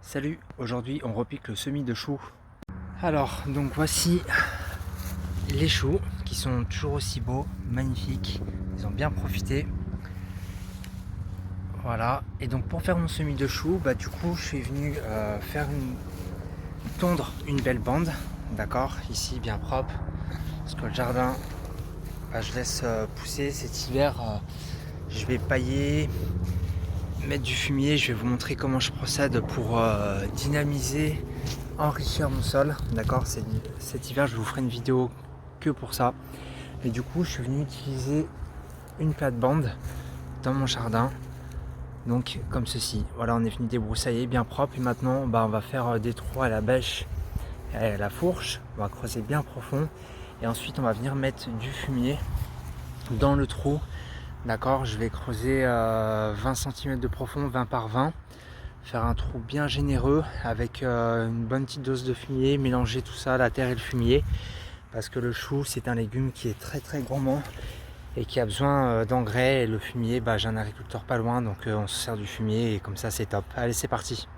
Salut, aujourd'hui on repique le semis de choux. Alors, donc voici les choux qui sont toujours aussi beaux, magnifiques, ils ont bien profité. Voilà, et donc pour faire mon semis de choux, du coup je suis venu tondre une belle bande, d'accord, ici bien propre, parce que le jardin, je laisse pousser cet hiver, je vais pailler, mettre du fumier, je vais vous montrer comment je procède pour dynamiser, enrichir mon sol, d'accord. Cet hiver je vous ferai une vidéo que pour ça, et du coup je suis venu utiliser une plate-bande dans mon jardin, donc comme ceci. Voilà, on est venu débroussailler bien propre, et maintenant on va faire des trous à la bêche et à la fourche, on va creuser bien profond, et ensuite on va venir mettre du fumier dans le trou. D'accord, je vais creuser 20 cm de profond, 20 par 20, faire un trou bien généreux avec une bonne petite dose de fumier, mélanger tout ça, la terre et le fumier, parce que le chou c'est un légume qui est très très gourmand et qui a besoin d'engrais, et le fumier, j'ai un agriculteur pas loin, donc on se sert du fumier et comme ça c'est top. Allez, c'est parti.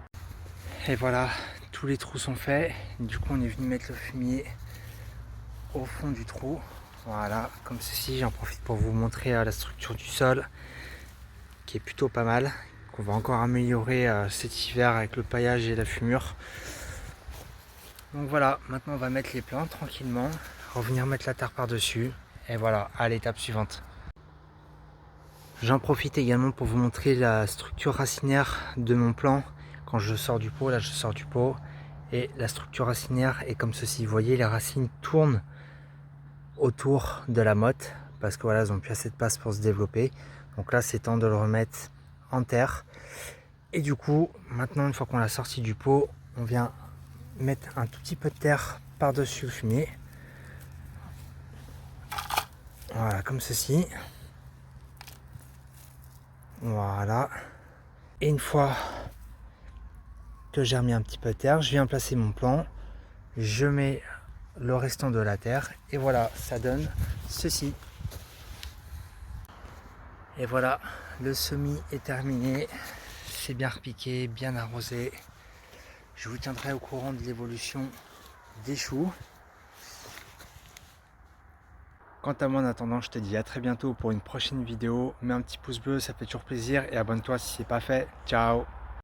Et voilà, tous les trous sont faits, du coup on est venu mettre le fumier au fond du trou. Voilà, comme ceci. J'en profite pour vous montrer la structure du sol qui est plutôt pas mal, qu'on va encore améliorer cet hiver avec le paillage et la fumure. Donc voilà, maintenant on va mettre les plantes tranquillement, revenir mettre la terre par dessus, et voilà, à l'étape suivante. J'en profite également pour vous montrer la structure racinaire de mon plant. Quand je sors du pot, là je sors du pot, et la structure racinaire est comme ceci. Vous voyez, les racines tournent autour de la motte, parce que voilà, elles n'ont plus assez de place pour se développer. Donc là c'est temps de le remettre en terre, et du coup maintenant, une fois qu'on l'a sorti du pot, on vient mettre un tout petit peu de terre par dessus le fumier, voilà, comme ceci. Voilà, et une fois que j'ai remis un petit peu de terre, je viens placer mon plant, je mets le restant de la terre, et voilà, ça donne ceci. Et voilà, le semis est terminé, c'est bien repiqué, bien arrosé. Je vous tiendrai au courant de l'évolution des choux. Quant à moi, en attendant, je te dis à très bientôt pour une prochaine vidéo. Mets un petit pouce bleu, ça fait toujours plaisir, et abonne-toi si ce n'est pas fait. Ciao!